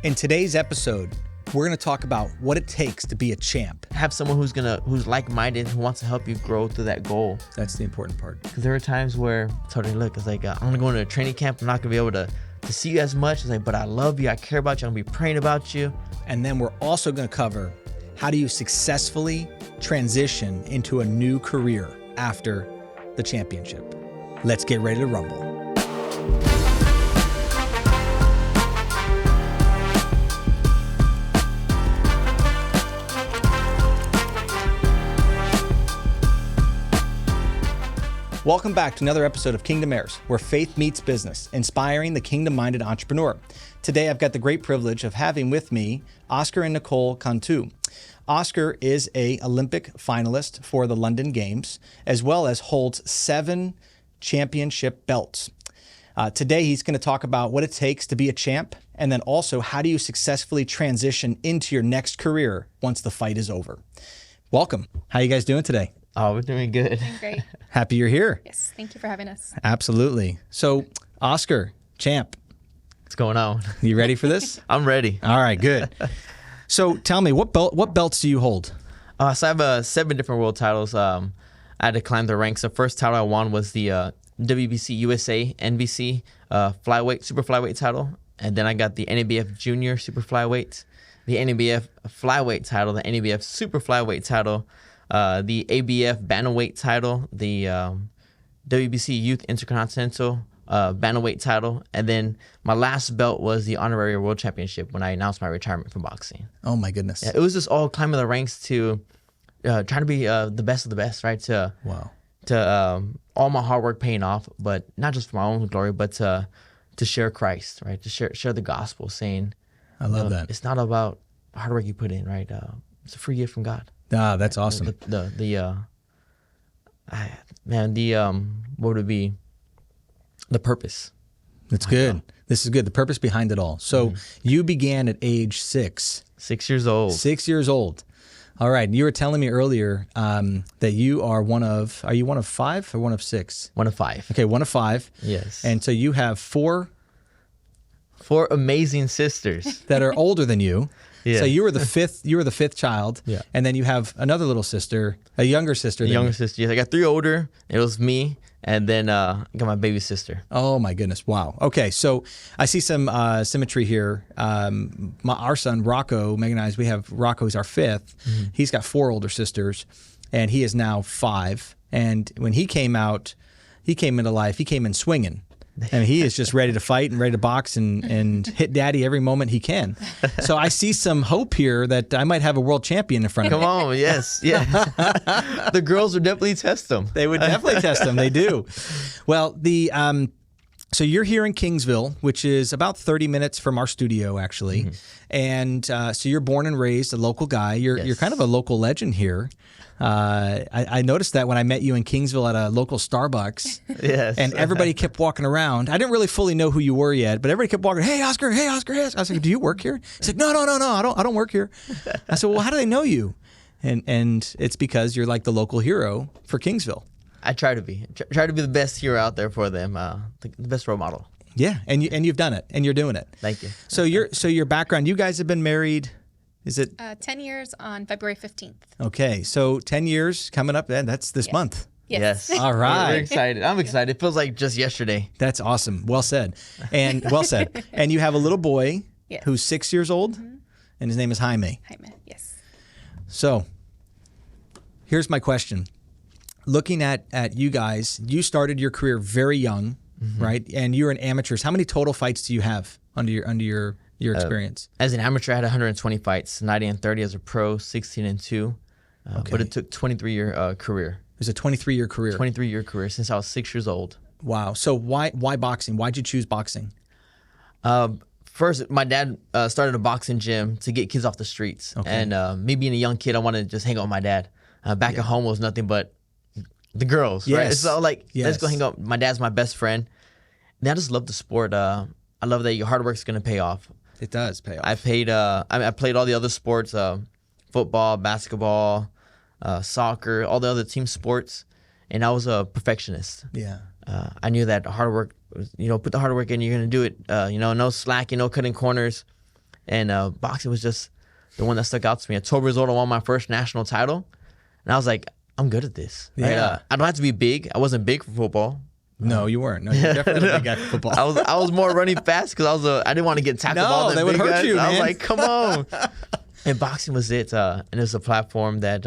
In today's episode, we're going to talk about what it takes to be a champ. Have someone who's like-minded, who wants to help you grow through that goal. That's the important part. Because there were times where I told her, look, it's like, I'm going to go into a training camp. I'm not going to be able to see you as much. It's like, but I love you. I care about you. I'm going to be praying about you. And then we're also going to cover how do you successfully transition into a new career after the championship. Let's get ready to rumble. Welcome back to another episode of Kingdom Heirs, where faith meets business, inspiring the kingdom-minded entrepreneur. Today, I've got the great privilege of having with me Oscar and Nicole Cantu. Oscar is an Olympic finalist for the London Games, as well as holds 7 championship belts. Today, he's going to talk about what it takes to be a champ, and then also how do you successfully transition into your next career once the fight is over. Welcome. How are you guys doing today? Oh, we're doing good. Doing great. Happy you're here. Yes, thank you for having us. Absolutely. So, Oscar, champ, What's going on? you ready for this? I'm ready. All right, good. So, tell me, what belts do you hold? So I have 7 different world titles. I had to climb the ranks. The first title I won was the WBC USA NBC super flyweight title. And then I got the NABF Junior Super Flyweight, the NABF Flyweight title, the NABF Super Flyweight title, the ABF Bantamweight title, the WBC Youth Intercontinental Bantamweight title, and then my last belt was the Honorary World Championship when I announced my retirement from boxing. Oh my goodness. Yeah, it was just all climbing the ranks to trying to be the best of the best, right? To all my hard work paying off, but not just for my own glory, but to share Christ, right? To share the gospel, saying, I love that. It's not about the hard work you put in, right? It's a free gift from God. Ah, that's awesome. What would it be? The purpose. That's good. This is good. The purpose behind it all. So you began at age 6. 6 years old. 6 years old. All right. You were telling me earlier that you are are you one of 5 or one of 6? One of 5. Okay, one of 5. Yes. And so you have 4 amazing sisters that are older than you. Yeah. So you were the fifth child. Yeah. And then you have another little sister, a younger sister. Sister. Yes, I got 3 older. It was me, and then I got my baby sister. Oh my goodness! Wow. Okay, so I see some symmetry here. Our son Rocco, Megan and I, Rocco is our 5th. Mm-hmm. He's got 4 older sisters, and he is now 5. And when he came into life, he came in swinging. I mean, he is just ready to fight and ready to box and hit daddy every moment he can. So I see some hope here that I might have a world champion in front of me. Come on, yes. The girls would definitely test them. They would definitely test them. They do. Well, so you're here in Kingsville, which is about 30 minutes from our studio, actually. Mm-hmm. And so you're born and raised a local guy. You're kind of a local legend here. I noticed that when I met you in Kingsville at a local Starbucks. Yes. And everybody kept walking around. I didn't really fully know who you were yet, but everybody kept walking, hey, Oscar, hey, Oscar, hey. I was like, do you work here? He's like, no, I don't work here. I said, well, how do they know you? And it's because you're like the local hero for Kingsville. I try to be. Try to be the best hero out there for them, the best role model. Yeah, and you've done it, and you're doing it. Thank you. So your background, you guys have been married, is it? 10 years on February 15th. Okay, so 10 years coming up, and that's this month. Yes. All right. We're excited. I'm excited. It feels like just yesterday. That's awesome. Well said. And you have a little boy who's 6 years old, and his name is Jaime. Jaime, yes. So here's my question. Looking at you guys, you started your career very young, right? And you're an amateur. How many total fights do you have under your experience? As an amateur, I had 120 fights, 90 and 30 as a pro, 16 and 2. Okay. But it took 23-year career. It was a 23-year career. 23-year career since I was 6 years old. Wow. So why boxing? Why'd you choose boxing? First, my dad started a boxing gym to get kids off the streets. Okay. And me being a young kid, I wanted to just hang out with my dad. Back at home was nothing but the girls, right? So let's go hang out. My dad's my best friend. And I just love the sport. I love that your hard work's going to pay off. It does pay off. I played all the other sports, football, basketball, soccer, all the other team sports, and I was a perfectionist. Yeah. I knew that hard work, put the hard work in, you're going to do it, no slacking, no cutting corners. And boxing was just the one that stuck out to me. At 12 years old, I won my first national title. And I was like, I'm good at this. Right? Yeah. I don't have to be big. I wasn't big for football. No, you weren't. No, you're definitely a big guy for football. I was more running fast because I didn't want to get tackled. No, all they would big hurt guys. you, man. I was like, come on. And boxing was it. And it was a platform that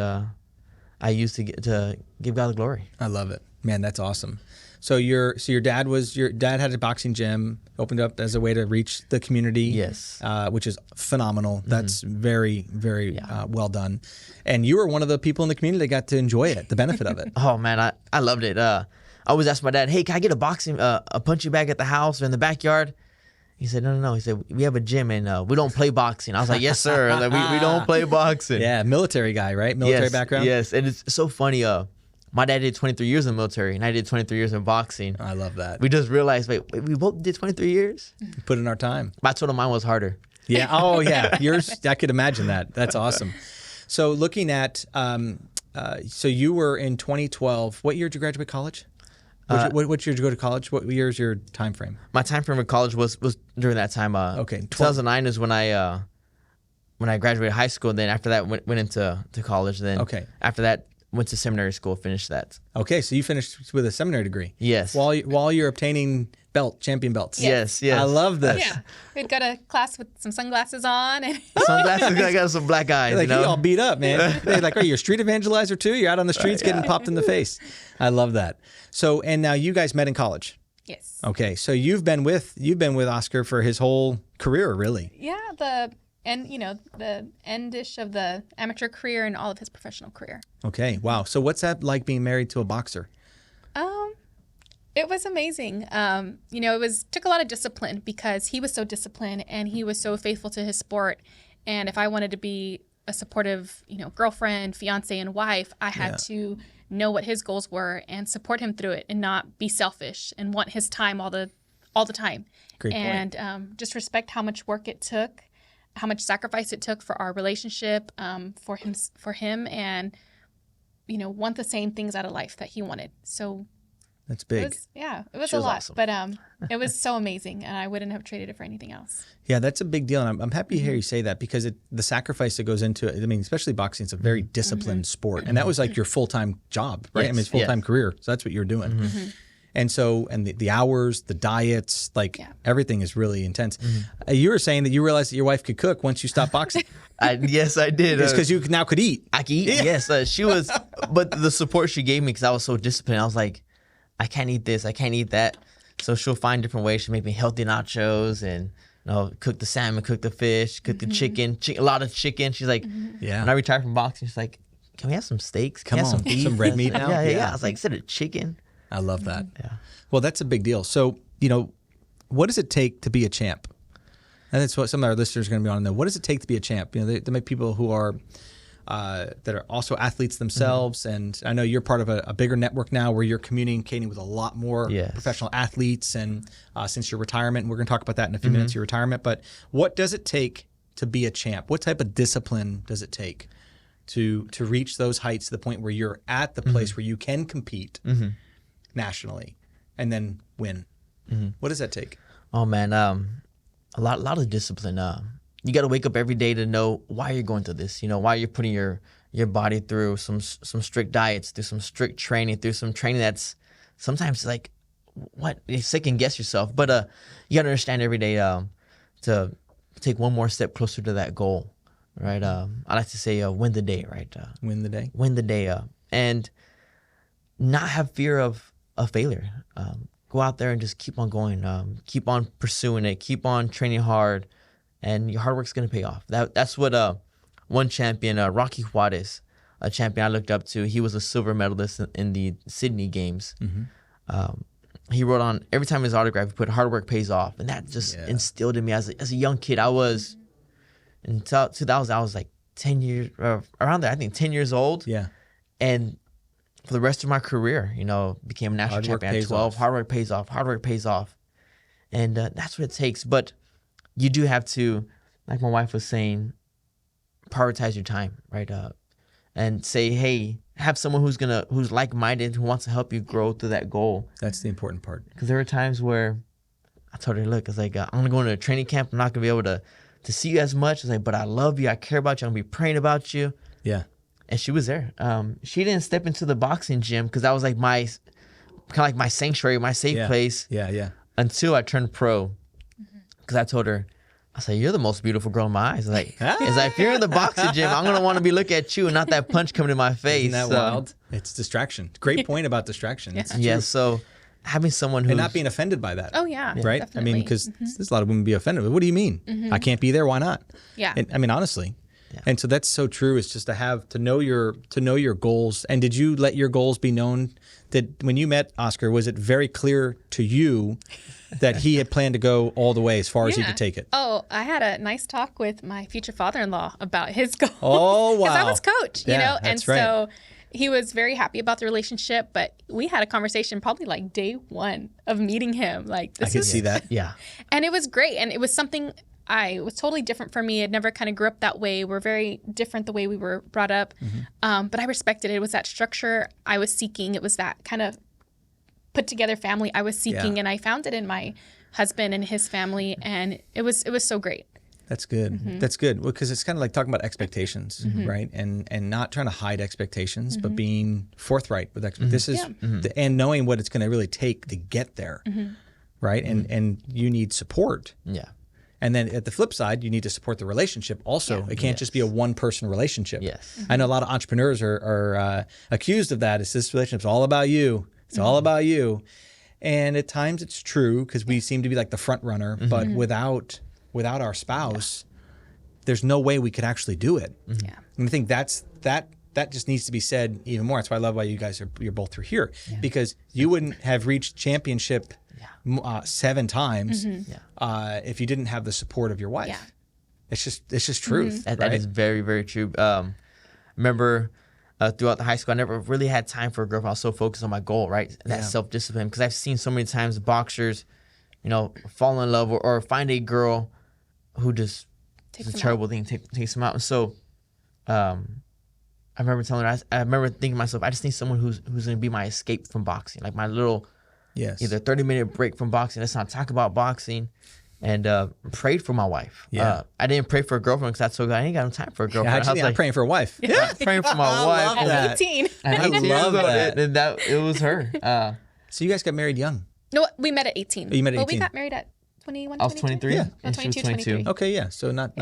I used to give God the glory. I love it, man. That's awesome. So your dad had a boxing gym, opened up as a way to reach the community. Yes. Which is phenomenal. That's very, very well done. And you were one of the people in the community that got to enjoy it, the benefit of it. Oh man, I loved it. I always asked my dad, "Hey, can I get a punching bag at the house or in the backyard?" He said, "No." He said, "We have a gym and we don't play boxing." I was like, "Yes, sir." Like, we don't play boxing. Yeah, military guy, right? Military background. Yes, and it's so funny. My dad did 23 years in the military, and I did 23 years in boxing. I love that. We just realized, wait, we both did 23 years? Put in our time. But I told him mine was harder. Yeah. Oh, yeah. Yours, I could imagine that. That's awesome. So looking at, so you were in 2012. What year did you graduate college? What year did you go to college? What year is your time frame? My time frame in college was during that time. Okay. 2009 is when I graduated high school. Then after that, went into college. Then after that, went to seminary school, finished that. Okay, so you finished with a seminary degree. Yes. While you're obtaining champion belts. Yes. I love this. Yeah. We'd go to class with some sunglasses on. And Sunglasses, I got some black eyes. Like, you all beat up, man. They're like, are you a street evangelizer too? You're out on the streets getting popped in the face. I love that. So, and now you guys met in college. yes. Okay, so you've been with Oscar for his whole career, really. Yeah, the endish of the amateur career and all of his professional career. Okay, wow. So what's that like being married to a boxer? It was amazing. It took a lot of discipline because he was so disciplined and he was so faithful to his sport. And if I wanted to be a supportive, girlfriend, fiance, and wife, I had to know what his goals were and support him through it and not be selfish and want his time all the time. Great point. And just respect how much work it took, how much sacrifice it took for our relationship, for him, and want the same things out of life that he wanted. So that's big. It was She a was lot, awesome. but it was so amazing, and I wouldn't have traded it for anything else. Yeah, that's a big deal. And I'm happy to hear you say that because the sacrifice that goes into it, I mean, especially boxing, it's a very disciplined sport. And that was like your full-time job, right? Yes, I mean, it's full-time career. So that's what you're doing. And so, and the hours, the diets, everything is really intense. You were saying that you realized that your wife could cook once you stopped boxing. Yes, I did. It's because you now could eat. I could eat. Yes, she was. But the support she gave me because I was so disciplined, I was like, I can't eat this, I can't eat that. So she'll find different ways. She'll make me healthy nachos and cook the salmon, cook the fish, cook the chicken, a lot of chicken. She's like, when I retired from boxing, she's like, can we have some steaks? Can we have some beef? Some red meat now? Yeah. I was like, instead of chicken. I love that. Yeah. Well, that's a big deal. So, what does it take to be a champ? And that's what some of our listeners are going to be on to know. What does it take to be a champ? They make people who are that are also athletes themselves. And I know you're part of a bigger network now where you're communicating with a lot more professional athletes. And since your retirement, and we're going to talk about that in a few minutes, your retirement. But what does it take to be a champ? What type of discipline does it take to reach those heights to the point where you're at the place where you can compete nationally and then win? What does that take? Oh man, a lot of discipline. You got to wake up every day to know why you're going through this. Why you're putting your body through some strict diets, through some strict training, through some training that's sometimes like what you second guess yourself. But you got to understand every day to take one more step closer to that goal. Right. I like to say win the day. Right. Win the day. Win the day. And not have fear of failure. Go out there and just keep on going. Keep on pursuing it. Keep on training hard, and your hard work's gonna pay off. That's what one champion, Rocky Juarez, a champion I looked up to. He was a silver medalist in the Sydney Games. He wrote on every time his autograph, he put "hard work pays off," and that just instilled in me as a young kid. I was in 2000. I was like 10 years around there. I think 10 years old. Yeah, and for the rest of my career, became a national champion at 12. Hard work pays off. Hard work pays off. And that's what it takes. But you do have to, like my wife was saying, prioritize your time, right? And say, hey, have someone who's like-minded, who wants to help you grow through that goal. that's the important part. Because there were times where I told her, look, I was like, I'm going to go into a training camp. I'm not going to be able to see you as much. I was like, but I love you. I care about you. I'm going to be praying about you. Yeah. And she was there. She didn't step into the boxing gym because that was like my sanctuary, my safe place. Yeah. Until I turned pro. Because I told her, I said, you're the most beautiful girl in my eyes. It's like, if you're in the boxing gym, I'm going to want to be looking at you and not that punch coming in my face. Isn't that wild? It's distraction. Great point about distraction. It's Yeah, true. so having someone who And not being offended by that. Oh, yeah. Right? Definitely. I mean, because there's a lot of women be offended. What do you mean? I can't be there. Why not? Yeah. And, I mean, honestly. And so that's so true. It's just to know your goals. And did you let your goals be known? That when you met Oscar, was it very clear to you that he had planned to go all the way as far as he could take it? Oh, I had a nice talk with my future father-in-law about his goals. Oh, wow. Because I was coach, you know? And that's right. so he was very happy about the relationship, but we had a conversation probably like day one of meeting him. Like, I could see that. Yeah. And it was great. And it was something it was totally different for me. I'd never kind of grew up that way. We're very different the way we were brought up. But I respected it. It was that structure I was seeking. It was that kind of put together family I was seeking. And I found it in my husband and his family. And it was so great. That's good. That's good. Well, because it's kind of like talking about expectations, right? And not trying to hide expectations, but being forthright with expectations. This is and knowing what it's going to really take to get there, right? And you need support. Yeah. And then at the flip side, you need to support the relationship also. It can't just be a one-person relationship. Yes. I know a lot of entrepreneurs are accused of that. It's this relationship's all about you. It's all about you. And at times it's true because we seem to be like the front runner. But without our spouse, there's no way we could actually do it. Yeah. And I think that just needs to be said even more. That's why I love why you guys you're both through here because you wouldn't have reached championship 7 times if you didn't have the support of your wife. Yeah. It's just truth. That is very, very true. Remember throughout the high school, I never really had time for a girlfriend. I was so focused on my goal, right? That self-discipline. Because I've seen so many times boxers, fall in love or find a girl who just it's a terrible thing, takes them out. And so I remember telling her, I remember thinking to myself, I just need someone who's going to be my escape from boxing. Like my little either 30-minute break from boxing. Let's not talk about boxing. And prayed for my wife. Yeah. I didn't pray for a girlfriend because I told her I ain't got no time for a girlfriend. Actually, I was I'm praying for a wife. Yeah, praying for my wife. love that. At 18. I love that. And it was her. So you guys got married young. No, we met at 18. Oh, you met at But we 18. got married at 21, I was 22? 23. Yeah. Oh, And she was 22, 23. Okay, yeah. So not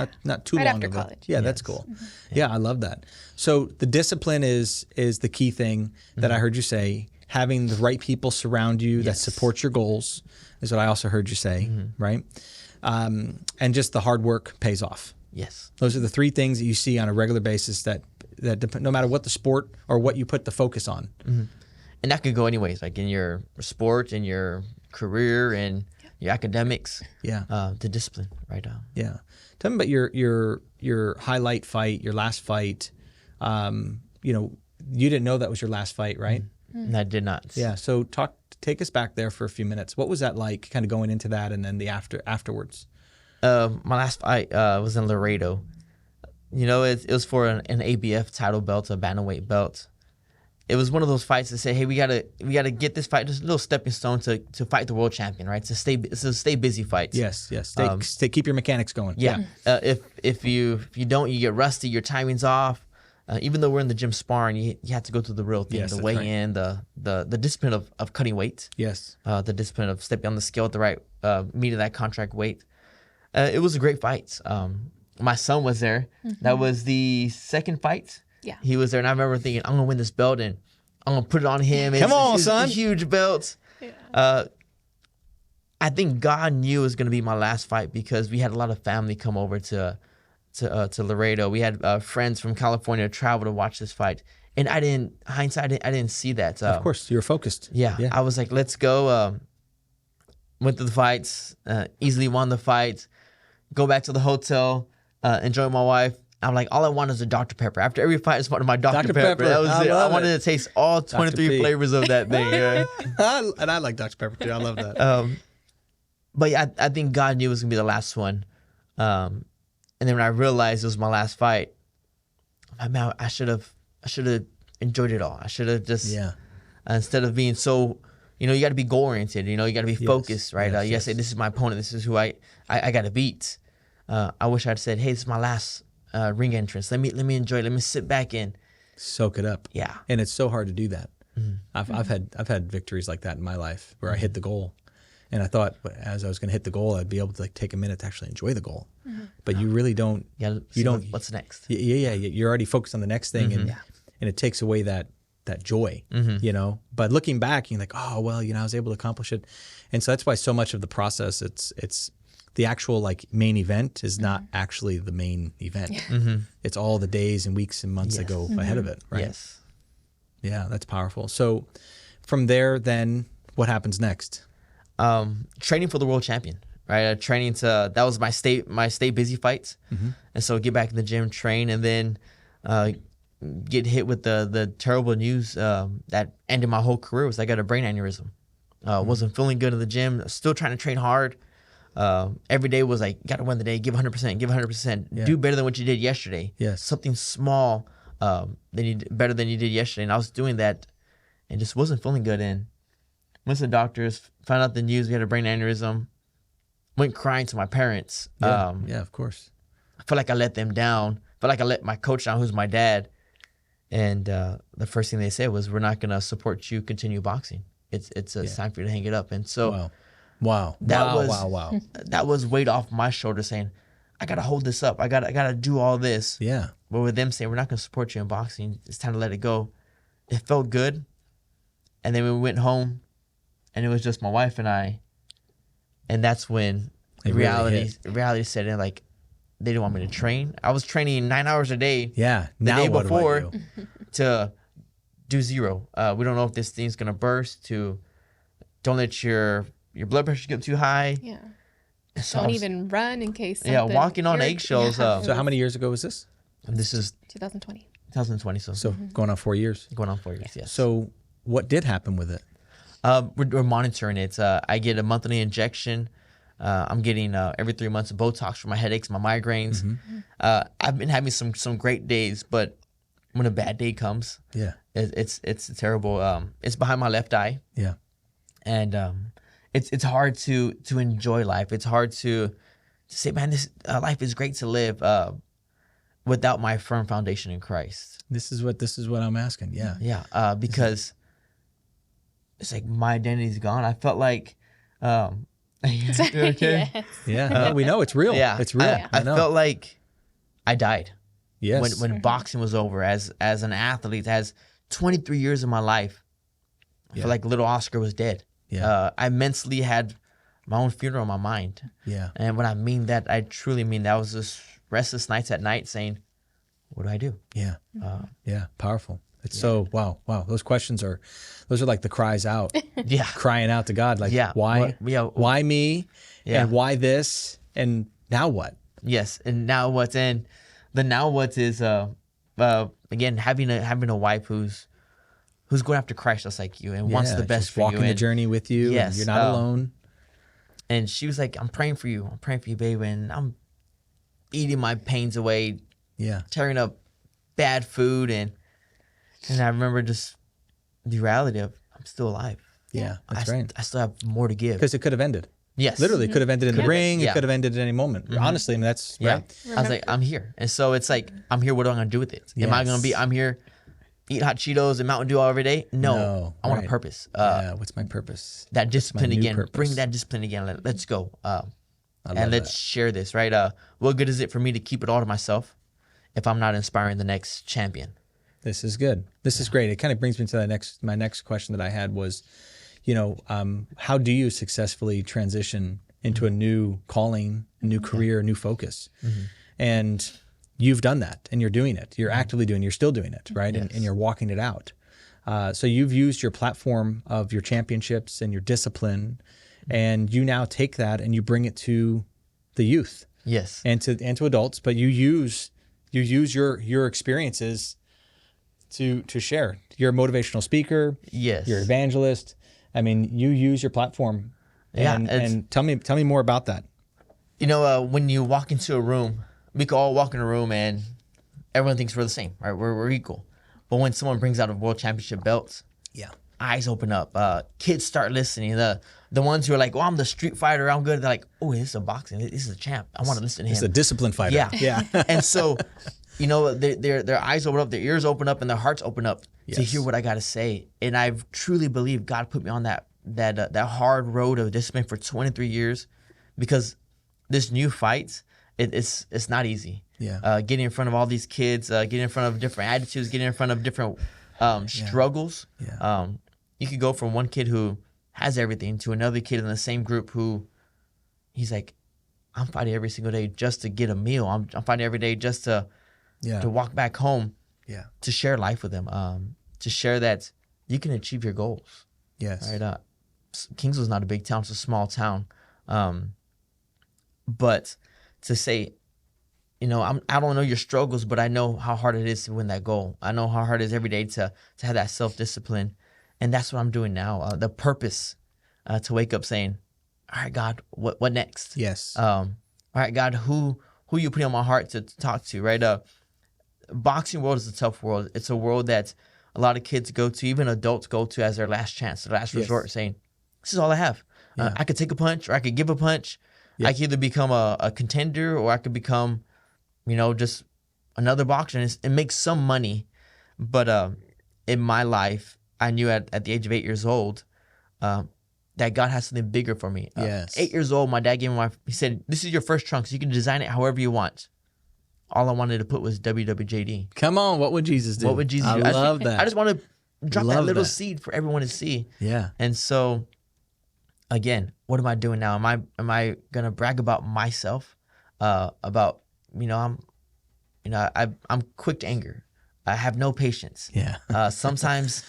too Right long after ago. college. Yeah, that's cool. Yeah, I love that. So the discipline is the key thing that I heard you say. Having the right people surround you that support your goals is what I also heard you say, right? And just the hard work pays off. Yes. Those are the 3 things that you see on a regular basis that no matter what the sport or what you put the focus on. And that could go anyways, like in your sport, in your career, and your academics. Yeah. The discipline, right? Yeah. Tell me about your highlight fight, your last fight. You didn't know that was your last fight, right? And I did not. Yeah. So take us back there for a few minutes. What was that like, kind of going into that, and then the afterwards? My last fight was in Laredo. It was for an ABF title belt, a bantamweight belt. It was one of those fights that say, hey, we gotta get this fight, just a little stepping stone to fight the world champion, right? It's a stay busy fight. Yes. Keep your mechanics going. Yeah. If you don't, you get rusty. Your timing's off. Even though we're in the gym sparring, you have to go through the real thing, the weigh in, the discipline of cutting weight. Yes. The discipline of stepping on the scale at the right meeting that contract weight. It was a great fight. My son was there. That was the second fight. Yeah. He was there, and I remember thinking, I'm gonna win this belt, and I'm gonna put it on him. Come on, it's son. a huge belt. Yeah. I think God knew it was gonna be my last fight because we had a lot of family come over to Laredo. We had friends from California travel to watch this fight, and I didn't see that. Of course, you were focused. Yeah, I was like, let's go. Went to the fights, easily won the fight. Go back to the hotel, enjoy my wife. I'm like, all I want is a Dr. Pepper. After every fight, I just wanted my Dr. Pepper. That was it. I wanted to taste all 23 flavors of that thing. Yeah. And I like Dr. Pepper too. I love that. But yeah, I think God knew it was gonna be the last one. And then when I realized it was my last fight, I should have enjoyed it all. I should have just instead of being so, you got to be goal oriented. You got to be focused, right? You got to say, this is my opponent. This is who I got to beat. I wish I'd said, hey, this is my last ring entrance. Let me enjoy it. Let me sit back in. Soak it up. Yeah. And it's so hard to do that. Mm-hmm. I've had victories like that in my life where I hit the goal, and I thought as I was going to hit the goal, I'd be able to like take a minute to actually enjoy the goal. But you really don't. You don't. What's next? Yeah. You're already focused on the next thing, and it takes away that joy, you know. But looking back, you're like, oh well, you know, I was able to accomplish it, and so that's why so much of the process, it's the actual like main event is not actually the main event. It's all the days and weeks and months that go ahead of it, right? Yes. Yeah, that's powerful. So from there, then what happens next? Training for the world champion, right? That was my state busy fights. And so get back in the gym, train, and then get hit with the terrible news that ended my whole career was I got a brain aneurysm. Wasn't feeling good in the gym, still trying to train hard. Every day was like, got to win the day, give 100%, give 100%, do better than what you did yesterday. Yes. Something small better than you did yesterday. And I was doing that and just wasn't feeling good. And went to the doctors, found out the news, we had a brain aneurysm, went crying to my parents. Yeah, of course. I felt like I let them down. Felt like I let my coach down, who's my dad. And the first thing they said was, we're not going to support you continue boxing. It's time for you to hang it up. And so wow. That was weight off my shoulder saying, I got to hold this up. I got to do all this. Yeah. But with them saying, we're not going to support you in boxing, it's time to let it go. It felt good. And then we went home and it was just my wife and I. And that's when reality set in. Like, they didn't want me to train. I was training 9 hours a day. Yeah. The Now day what before do I do? to do zero. We don't know if this thing's going to burst. Don't let your blood pressure get too high. Yeah. So Don't even run in case something. Walking on eggshells. So how many years ago was this? This is 2020. 2020. So Going on 4 years. going on 4 years, yes. So what did happen with it? We're monitoring it. I get a monthly injection. I'm getting every 3 months Botox for my headaches, my migraines. I've been having some great days, but when a bad day comes, it's terrible. It's behind my left eye. Yeah. And it's hard to enjoy life. It's hard to say, man, this life is great to live without my firm foundation in Christ. This is what I'm asking. Yeah. Yeah. Because it's like my identity's gone. I felt like, okay. Yes. Yeah. No, we know it's real. Yeah, It's real. I felt like I died. Yes. When boxing was over, as an athlete, as 23 years of my life, I felt like Lil Oscar was dead. Yeah. I mentally had my own funeral in my mind. Yeah. And when I mean that, I truly mean that. I was just restless nights at night saying, what do I do? Yeah. Yeah. Powerful. It's so, wow. Those questions those are like the cries out. Yeah. Crying out to God. Like, why? Why me? Yeah. And why this? And now what? Yes. And now what? And the now what is, again, having a wife who's going after Christ just like you and wants the best just for you. walking the journey with you. Yes. And you're not alone. And she was like, I'm praying for you. I'm praying for you, baby. And I'm eating my pains away. Yeah. Tearing up bad food. And I remember just the reality of I'm still alive. Yeah. That's right. I still have more to give. Because it could have ended. Yes. Literally, it could have ended in the ring. It Yeah. could have ended at any moment. Honestly, I mean, that's right. I was like, I'm here. And so it's like, I'm here. What am I going to do with it? Am I going to be, I'm here, eat hot Cheetos and Mountain Dew all every day? No. I want a purpose. What's my purpose? That discipline new again. purpose. Bring that discipline again. Let's go. love And let's that. share this, right? What good is it for me to keep it all to myself if I'm not inspiring the next champion? This is good. This is great. It kind of brings me to my next question that I had was, how do you successfully transition into a new calling, a new career, a new focus? And you've done that and you're doing it. You're actively doing it. You're still doing it, right? Yes. And you're walking it out. So you've used your platform of your championships and your discipline, and you now take that and you bring it to the youth. Yes. And to adults, but you use your experiences to share. You're a motivational speaker. Yes. You're an evangelist. I mean, you use your platform. Yeah, And tell me more about that. When you walk into a room, we can all walk in a room and everyone thinks we're the same, right? We're equal. But when someone brings out a world championship belt, Yeah. eyes open up. Kids start listening. The ones who are like, "Oh, I'm the street fighter. I'm good." They're like, "Oh, this is a boxing. This is a champ. I want to listen to him." It's a disciplined fighter. Yeah. And so, their eyes open up, their ears open up, and their hearts open up to hear what I got to say. And I truly believe God put me on that hard road of discipline for 23 years, because this new fight, it's not easy. Yeah. Getting in front of all these kids, getting in front of different attitudes, getting in front of different struggles. Yeah. You could go from one kid who has everything to another kid in the same group who he's like, I'm fighting every single day just to get a meal. I'm fighting every day just to walk back home. Yeah. To share life with them. To share that you can achieve your goals. Yes. Right. Kingsville's not a big town; it's a small town. But to say, I don't know your struggles, but I know how hard it is to win that goal. I know how hard it is every day to have that self-discipline. And that's what I'm doing now. The purpose to wake up saying, all right, God, what next? Yes. All right, God, who you putting on my heart to talk to, right? Boxing world is a tough world. It's a world that a lot of kids go to, even adults go to as their last chance, their last resort, saying, this is all I have. I could take a punch or I could give a punch. Yeah. I could either become a contender or I could become, just another boxer and make some money. But in my life, I knew at the age of 8 years old that God has something bigger for me. 8 years old, my dad gave me he said, this is your first trunk, so you can design it however you want. All I wanted to put was WWJD. Come on, what would Jesus do? What would Jesus do? I love that. I just want to drop that little seed for everyone to see. Yeah. And so, again, what am I doing now? Am I gonna brag about myself? About I'm quick to anger. I have no patience. Yeah. Sometimes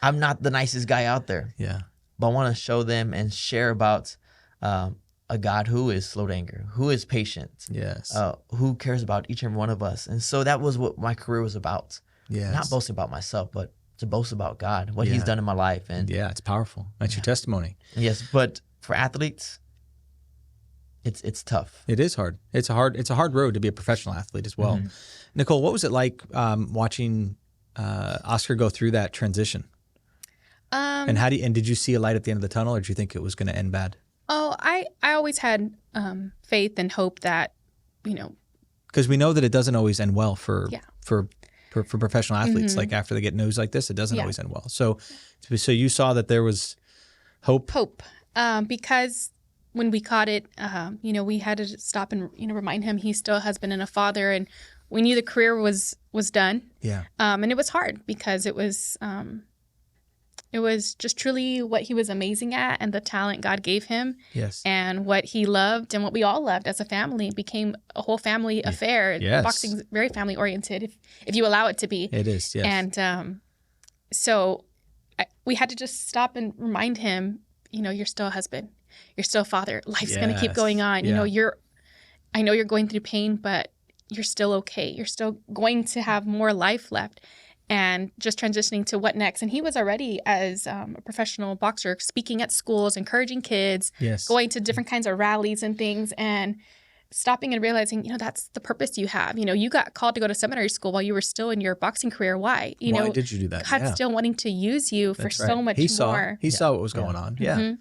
I'm not the nicest guy out there. Yeah. But I want to show them and share about a God who is slow to anger, who is patient. Yes. Who cares about each and every one of us. And so that was what my career was about. Yes. Not boasting about myself, but to boast about God, what He's done in my life. And it's powerful. That's your testimony. Yes, but for athletes, it's tough. It is hard. It's a hard road to be a professional athlete as well. Mm-hmm. Nicole, what was it like watching Oscar go through that transition? And did you see a light at the end of the tunnel, or did you think it was going to end bad? Oh, I always had faith and hope that, because we know that it doesn't always end well for professional athletes. Mm-hmm. Like after they get news like this, it doesn't always end well. So you saw that there was hope. Because when we caught it, we had to stop and remind him he still a husband and a father, and we knew the career was done. Yeah. And it was hard because it was just truly what he was amazing at and the talent God gave him. Yes. And what he loved and what we all loved as a family became a whole family affair. Yes. Boxing's very family oriented if you allow it to be. It is, yes. And so we had to just stop and remind him, you're still a husband. You're still a father. Life's going to keep going on. Yeah. I know you're going through pain, but you're still okay. You're still going to have more life left. And just transitioning to what next. And he was already, as a professional boxer, speaking at schools, encouraging kids, going to different kinds of rallies and things, and stopping and realizing, that's the purpose you have. You got called to go to seminary school while you were still in your boxing career. Why? Why did you do that? God's still wanting to use you for so much more. He saw what was going on. Yeah. Mm-hmm.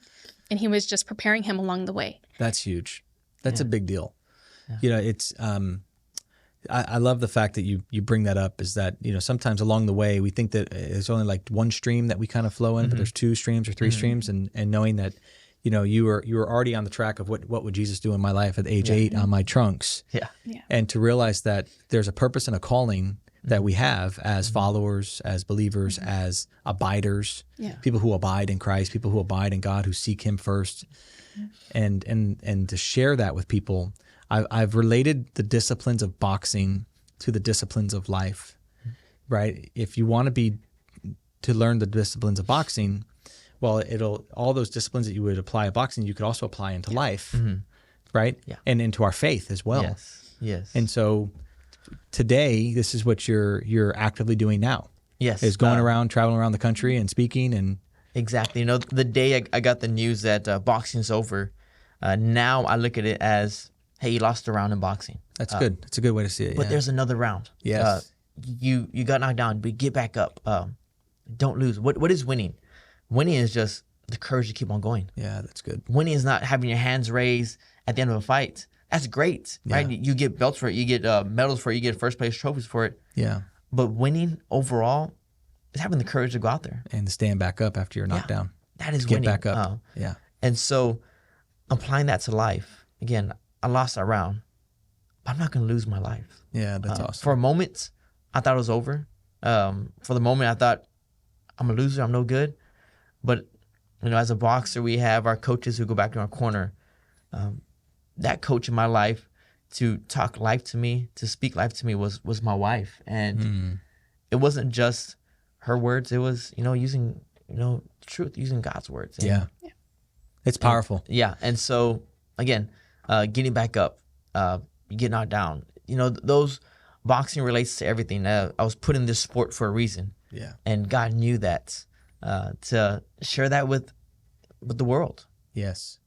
And he was just preparing him along the way. That's huge. That's a big deal. Yeah. It's... I love the fact that you bring that up, is that, sometimes along the way we think that it's only like one stream that we kind of flow in, but there's 2 streams or 3 streams, and knowing that, you were already on the track of what would Jesus do in my life at age 8 on my trunks. Yeah. And to realize that there's a purpose and a calling that we have as followers, as believers, as abiders, people who abide in Christ, people who abide in God, who seek Him first, and to share that with people. I've related the disciplines of boxing to the disciplines of life, right? If you want to learn the disciplines of boxing, well, all those disciplines that you would apply at boxing, you could also apply into life, right? Yeah. And into our faith as well. Yes. And so today, this is what you're actively doing now. Yes. Is going around, traveling around the country and speaking and... Exactly. The day I got the news that boxing's over, now I look at it as... Hey, you lost a round in boxing. That's good. That's a good way to see it. But there's another round. Yes. You got knocked down, but get back up. Don't lose. What is winning? winning is just the courage to keep on going. Yeah, that's good. Winning is not having your hands raised at the end of a fight. That's great, right? You get belts for it. You get medals for it. You get first place trophies for it. Yeah. But winning overall is having the courage to go out there. And to stand back up after you're knocked down. That is Get winning. back up. Yeah. And so applying that to life, again, I lost that round, but I'm not going to lose my life. Yeah, that's awesome. For a moment, I thought it was over. For the moment, I thought, I'm a loser. I'm no good. But, as a boxer, we have our coaches who go back in our corner. That coach in my life to talk life to me, to speak life to me was my wife. And it wasn't just her words. It was, using, truth, using God's words. And, yeah. It's powerful. And so, again, getting back up, you get knocked down. Those boxing relates to everything. I was put in this sport for a reason. Yeah. And God knew that to share that with the world. Yes.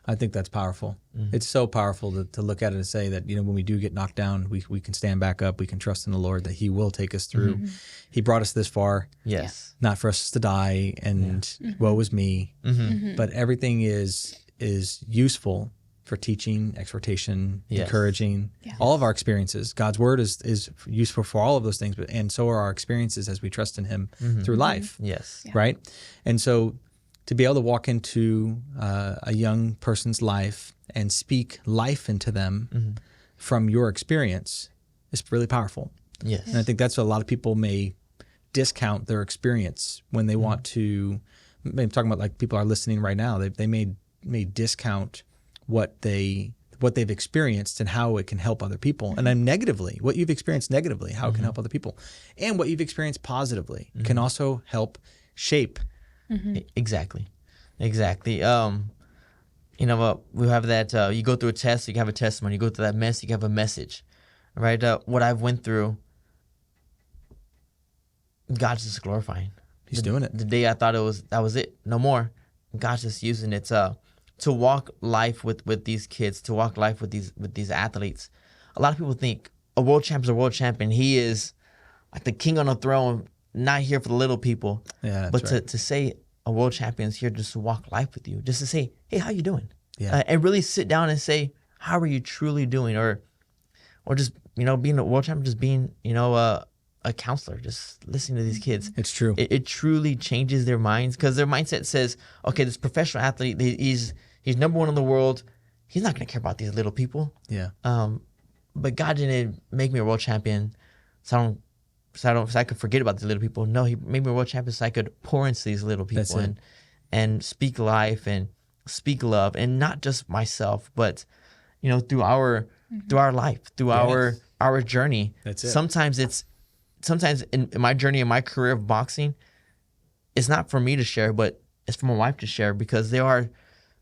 I think that's powerful. It's so powerful to look at it and say that, when we do get knocked down, we can stand back up. We can trust in the Lord that he will take us through. He brought us this far. Yes. Not for us to die and woe is me. But everything is useful for teaching, exhortation, encouraging, all of our experiences. God's word is useful for all of those things, and so are our experiences as we trust in him through life. Yes. Right? And so to be able to walk into a young person's life and speak life into them from your experience is really powerful. Yes. And I think that's what a lot of people may discount their experience when they want to. I'm talking about like people are listening right now. They may discount what they've experienced and how it can help other people. And then negatively, what you've experienced negatively, how it can help other people. And what you've experienced positively can also help shape. Exactly. We have that, you go through a test, you have a testimony. You go through that mess, you have a message, right? What I've went through, God's just glorifying. He's doing it. The day I thought that was it, no more. God's just using it to walk life with these kids, to walk life with these athletes. A lot of people think a world champ is a world champion. He is like the king on a throne, not here for the little people. Yeah, but right. to say a world champion is here just to walk life with you, just to say, hey, how you doing? Yeah. And really sit down and say, how are you truly doing? Or just, being a world champion, just being, a counselor, just listening to these kids. It's true. It truly changes their minds, because their mindset says, okay, this professional athlete, he's number one in the world. He's not going to care about these little people. Yeah. But God didn't make me a world champion so I could forget about these little people. No, he made me a world champion so I could pour into these little people and speak life and speak love, and not just myself, but through our life, through our journey. That's it. Sometimes in my journey, in my career of boxing, it's not for me to share, but it's for my wife to share, because there are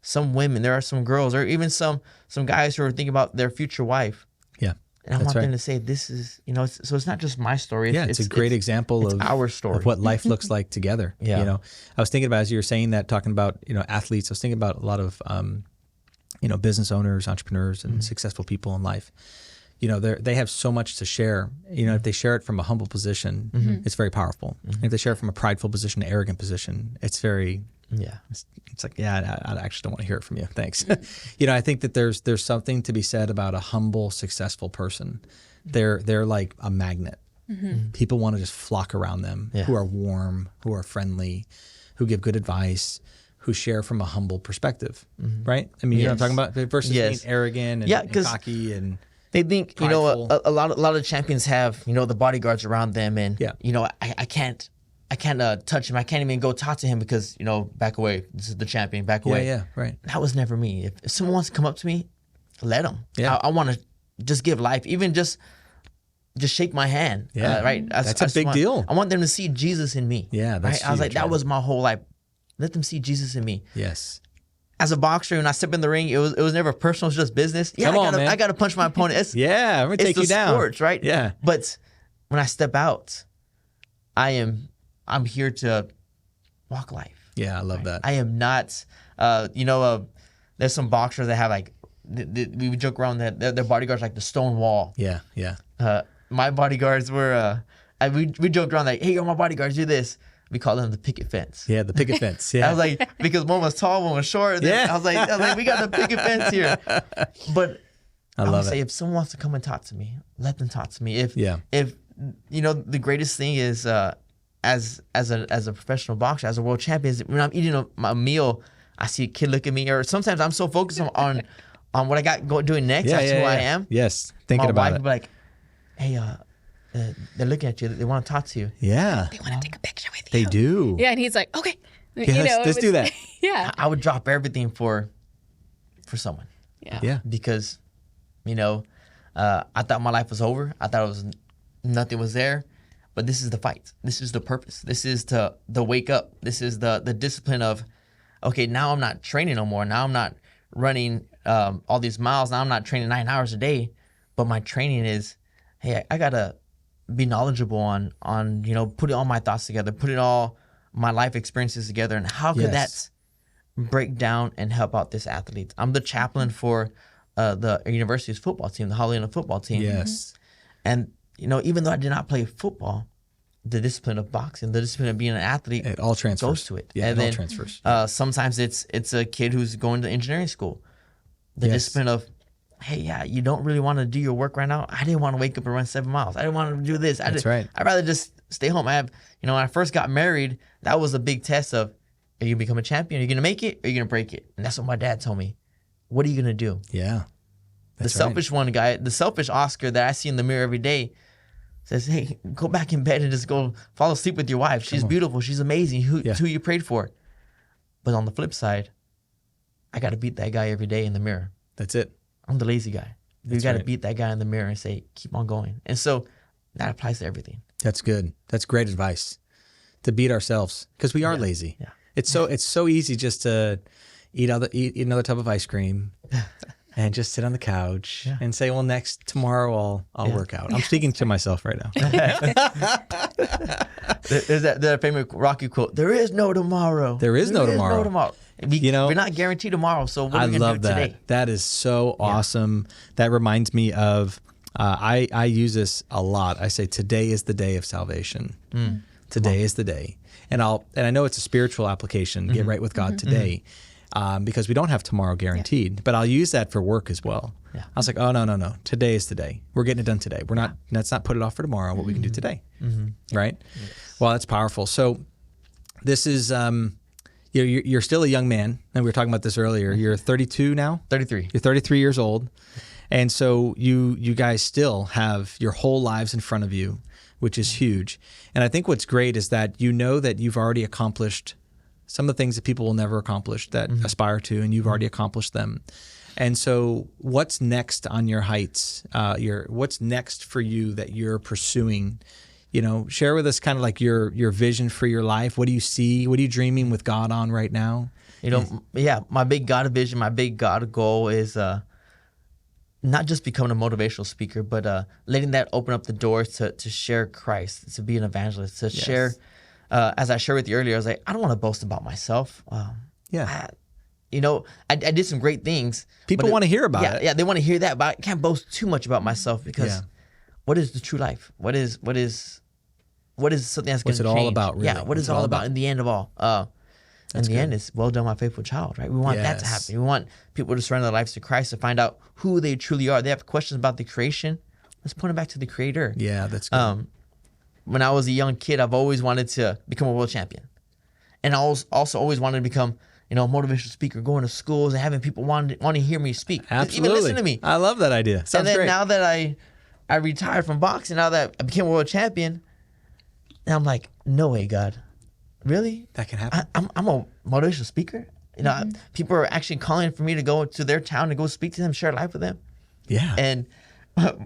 some women, there are some girls, or even some guys who are thinking about their future wife. Yeah. And I want them to say, this is, so it's not just my story. It's a great example of our story, of what life looks like together. Yeah. I was thinking about, as you were saying that, talking about, athletes, I was thinking about a lot of, business owners, entrepreneurs, and successful people in life. They have so much to share. If they share it from a humble position, it's very powerful. If they share it from a prideful position, an arrogant position, it's very, it's like, I actually don't want to hear it from you. Thanks. I think that there's something to be said about a humble, successful person. They're like a magnet. People want to just flock around them, who are warm, who are friendly, who give good advice, who share from a humble perspective, right? I mean, you know what I'm talking about? Versus being arrogant and cocky and... They think, prideful. a lot of champions have, the bodyguards around them, and I can't touch him. I can't even go talk to him because, back away. This is the champion. Back away. Yeah, right. That was never me. If someone wants to come up to me, let them. Yeah. I want to just give life, even just shake my hand. Yeah, right. That's a big deal. I want them to see Jesus in me. Yeah, that's right? I was like, huge, that man. was my whole life. Let them see Jesus in me. Yes. As a boxer, when I step in the ring, it was never personal. It's just business. Yeah, Come on, man. I got to punch my opponent. It's, I'm gonna take you down. Sports, right? Yeah. But when I step out, I'm here to walk life. Yeah, I love that. I am not. There's some boxers that have like we joke around that their bodyguards like the stone wall. Yeah. My bodyguards were. We joked around like, hey, you're my bodyguards, do this. we call them the picket fence. Yeah, the picket fence. Yeah. I was like, because one was tall, one was short. Yeah. I was like, we got the picket fence here. But I would love say it. if someone wants to come and talk to me, let them talk to me. If Yeah. the greatest thing is as a professional boxer, as a world champion, is when I'm eating a meal, I see a kid look at me, or sometimes I'm so focused on what I got doing next. That's who I am. Yes, thinking My about wife it. would be like, hey, they're looking at you. They want to talk to you. Yeah, They want to take a picture with you. they do. Yeah, and he's like, okay. Yes, let's do that. Yeah. I would drop everything for someone. Yeah. Because, I thought my life was over. I thought nothing was there. But this is the fight. This is the purpose. This is the wake up. This is the discipline of, okay, now I'm not training no more. Now I'm not running all these miles. Now I'm not training 9 hours a day. But my training is, hey, I gotta be knowledgeable on putting all my thoughts together, putting all my life experiences together, and how could that break down and help out this athlete. I'm the chaplain for the university's football team, the Hollywood football team. Yes. And even though I did not play football, the discipline of boxing, the discipline of being an athlete, It all transfers. goes to it. Yeah, and it then, all transfers. Sometimes it's a kid who's going to engineering school. The discipline of, hey, you don't really want to do your work right now. I didn't want to wake up and run 7 miles. I didn't want to do this. That's right. I'd rather just stay home. When I first got married, that was a big test of, are you going to become a champion? Are you going to make it? Or are you going to break it? And that's what my dad told me. What are you going to do? Yeah. The selfish one guy, the selfish Oscar that I see in the mirror every day says, hey, go back in bed and just go fall asleep with your wife. She's beautiful. She's amazing. It's who you prayed for. But on the flip side, I got to beat that guy every day in the mirror. That's it. I'm the lazy guy. You got to beat that guy in the mirror and say, keep on going. And so that applies to everything. That's good. That's great advice. To beat ourselves, because we are lazy. Yeah. It's so easy just to eat another tub of ice cream and just sit on the couch and say, well, tomorrow I'll work out. I'm speaking to myself right now. There's that famous Rocky quote, there is no tomorrow. There is no tomorrow. We're not guaranteed tomorrow, so what are we going to do that. today? That is so awesome. That reminds me of, I use this a lot. I say, today is the day of salvation. Today is the day. And I know it's a spiritual application, get right with God today, because we don't have tomorrow guaranteed. But I'll use that for work as well. Yeah. I was like, oh, no. Today is the day. We're getting it done today. Let's not put it off for tomorrow, what we can do today. Right? Yes. Well, that's powerful. So this is, you're still a young man. And we were talking about this earlier. You're 32 now? 33. You're 33 years old. And so you guys still have your whole lives in front of you, which is huge. And I think what's great is that you know that you've already accomplished some of the things that people will never accomplish that aspire to, and you've already accomplished them. And so what's next on your heights? What's next for you that you're pursuing? Share with us kind of like your vision for your life. What do you see? What are you dreaming with God on right now? My big God vision, my big God goal is not just becoming a motivational speaker, but letting that open up the doors to share Christ, to be an evangelist, to share. As I shared with you earlier, I was like, I don't want to boast about myself. I did some great things. People want to hear about it. Yeah, they want to hear that, but I can't boast too much about myself because what is the true life? What is something that's going to change? What's it all about, really? Yeah, what is it all about in the end of all? In the end, it's well done, my faithful child, right? We want that to happen. We want people to surrender their lives to Christ, to find out who they truly are. They have questions about the creation. Let's point them back to the Creator. Yeah, that's good. When I was a young kid, I've always wanted to become a world champion. And I also always wanted to become, a motivational speaker, going to schools and having people want to hear me speak. Absolutely. Even listen to me. I love that idea. Sounds and then great. now that I retired from boxing, now that I became a world champion, and I'm like, no way, God. Really? That can happen. I'm a motivational speaker. People are actually calling for me to go to their town and go speak to them, share life with them. Yeah. And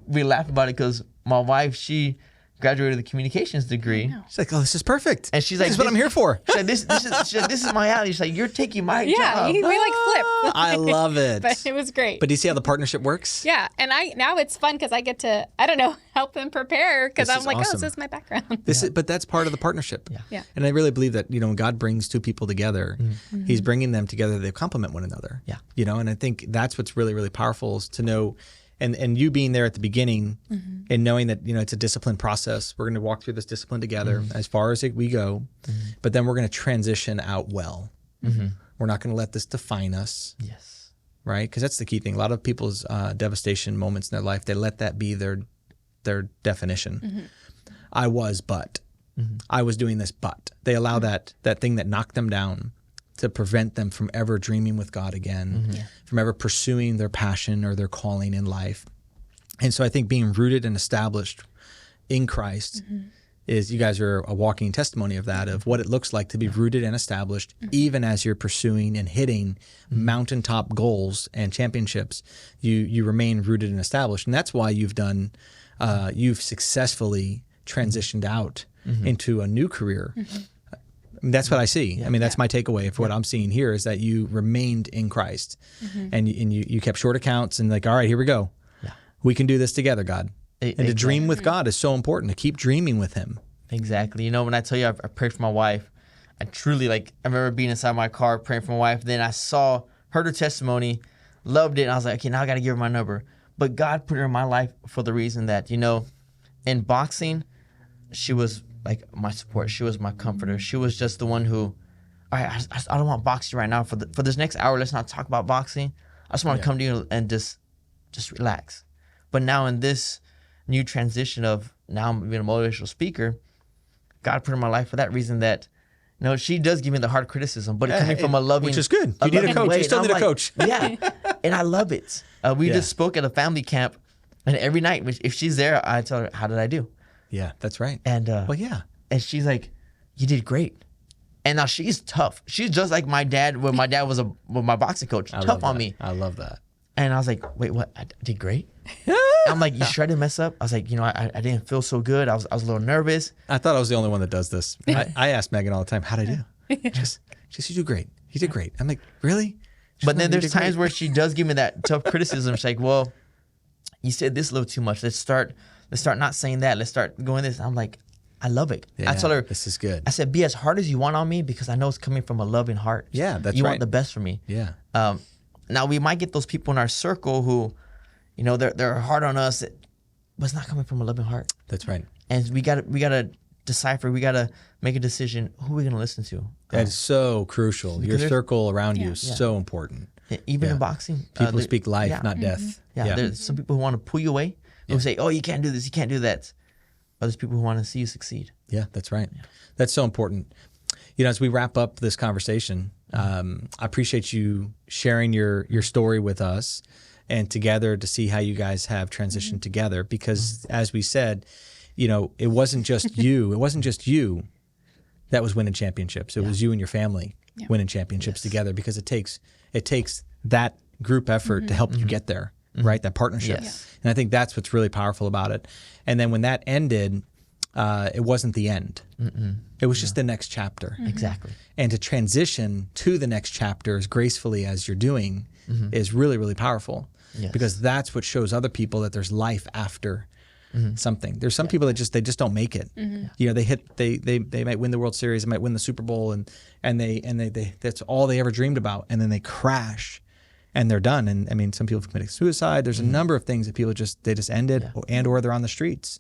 we laugh about it because my wife, she graduated with a communications degree. She's like, oh, this is perfect. And she's like, this is what I'm here for. She's like, this is my alley. She's like, you're taking my job. Yeah, we like flipped. I love it. But it was great. But do you see how the partnership works? Yeah, and now it's fun because I get to, help them prepare because This I'm is like, awesome. this is my background. But that's part of the partnership. Yeah. And I really believe that, when God brings two people together, He's bringing them together, they complement one another. Yeah. And I think that's what's really, really powerful is to know, and you being there at the beginning and knowing that, it's a disciplined process. We're going to walk through this discipline together as far as we go, but then we're going to transition out well. We're not going to let this define us. Yes. Right? Because that's the key thing. A lot of people's devastation moments in their life, they let that be their definition. I was doing this, but they allow that thing that knocked them down to prevent them from ever dreaming with God again, from ever pursuing their passion or their calling in life. And so I think being rooted and established in Christ is, you guys are a walking testimony of that, of what it looks like to be rooted and established, even as you're pursuing and hitting mountaintop goals and championships. You remain rooted and established. And that's why you've successfully transitioned out into a new career. I mean, that's what I see. I mean, that's my takeaway for what I'm seeing here, is that you remained in Christ and you kept short accounts and like, all right, here we go. Yeah. We can do this together, God. And to dream with God is so important, to keep dreaming with him. Exactly. When I tell you I prayed for my wife, I truly, I remember being inside my car praying for my wife. Then I heard her testimony, loved it. And I was like, okay, now I got to give her my number. But God put her in my life for the reason that, in boxing, she was like my support. She was my comforter. She was just the one who, all right, I don't want boxing right now. For this next hour, let's not talk about boxing. I just want to come to you and just relax. But now in this new transition of now I'm being a motivational speaker, God put her in my life for that reason, that, she does give me the hard criticism, but coming from a loving, which is good. You need a coach. You still need a coach. Yeah. And I love it. We just spoke at a family camp, and every night, if she's there, I tell her, how did I do? Yeah, that's right. And and she's like, you did great. And now she's tough. She's just like my dad when my dad was my boxing coach. Tough on me. I love that. And I was like, wait, what? I did great? I'm like, you sure I didn't mess up? I was like, I didn't feel so good. I was a little nervous. I thought I was the only one that does this. I ask Megan all the time, how'd I do? She says, you do great. You did great. I'm like, really? But then there's times where she does give me that tough criticism. She's like, well, you said this a little too much. Let's start not saying that. Let's start going this. I'm like, I love it. Yeah, I tell her, this is good. I said, be as hard as you want on me, because I know it's coming from a loving heart. Yeah, that's you right. want the best for me. Yeah. Now we might get those people in our circle who, they're hard on us, but it's not coming from a loving heart. That's right. And we gotta decipher. We gotta make a decision. Who are we gonna listen to? That's so crucial. Your circle around you is so important. Even in boxing, people speak life, not death. Yeah, there's some people who want to pull you away. Who say, "Oh, you can't do this. You can't do that." But there's people who want to see you succeed. Yeah, that's right. Yeah. That's so important. As we wrap up this conversation, I appreciate you sharing your story with us and together to see how you guys have transitioned together. Because as we said, it wasn't just you. It wasn't just you that was winning championships. It was you and your family winning championships together, because it takes that group effort to help you get there, right? That partnership. Yes. And I think that's what's really powerful about it. And then when that ended, it wasn't the end. It was just the next chapter. Exactly. And to transition to the next chapter as gracefully as you're doing is really, really powerful. Yes. Because that's what shows other people that there's life after something. There's some people that they just don't make it. They might win the World Series, they might win the Super Bowl, and they that's all they ever dreamed about, and then they crash and they're done. And I mean, some people have committed suicide. There's a number of things that people just ended, or they're on the streets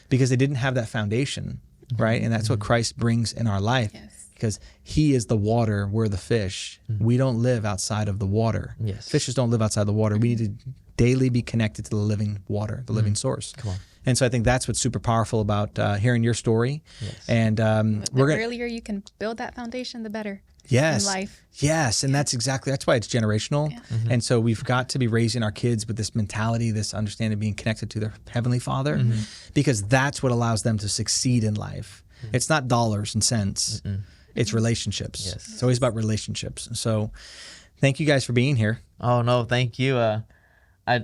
because they didn't have that foundation, right? And that's what Christ brings in our life. Yes. Because he is the water, we're the fish. We don't live outside of the water. Yes. Fishes don't live outside the water. We need to daily be connected to the living water, the living source. Come on. And so I think that's what's super powerful about hearing your story. Yes. And the earlier you can build that foundation, the better. Yes. In life. Yes. And that's why it's generational. Yeah. And so we've got to be raising our kids with this mentality, this understanding of being connected to their Heavenly Father, because that's what allows them to succeed in life. It's not dollars and cents. It's relationships. Yes. It's always about relationships. So thank you guys for being here. Oh, no, thank you. I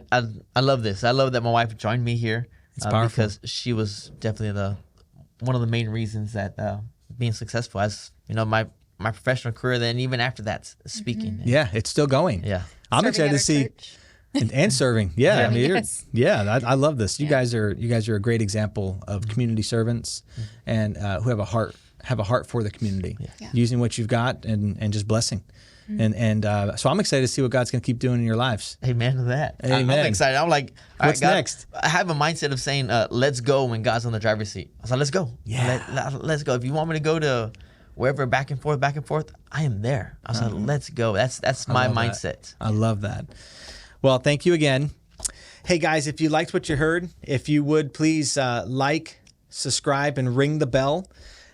love this. I love that my wife joined me here. It's powerful. Because she was definitely one of the main reasons that being successful as, my professional career, then even after that, speaking. Yeah, it's still going. Yeah. I'm excited to see. And serving. Yeah. I mean, I love this. You guys are a great example of community servants and who have a heart for the community, using what you've got and just blessing. And so I'm excited to see what God's going to keep doing in your lives. Amen to that. Amen. I'm excited. I'm like, all What's right, God, next? I have a mindset of saying, let's go when God's on the driver's seat. I was like, let's go. Yeah. Let's go. If you want me to go to wherever, back and forth, I am there. I was like, let's go. That's my mindset. I love that. Well, thank you again. Hey, guys, if you liked what you heard, if you would please like, subscribe, and ring the bell.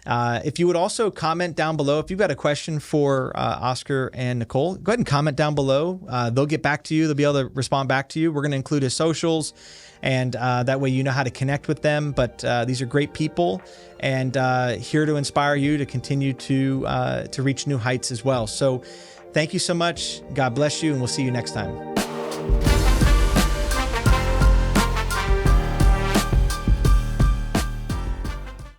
If you would also comment down below, if you've got a question for Oscar and Nicole, go ahead and comment down below. They'll get back to you. They'll be able to respond back to you. We're going to include his socials, and that way you know how to connect with them. But these are great people, and here to inspire you to continue to reach new heights as well. So thank you so much. God bless you, and we'll see you next time.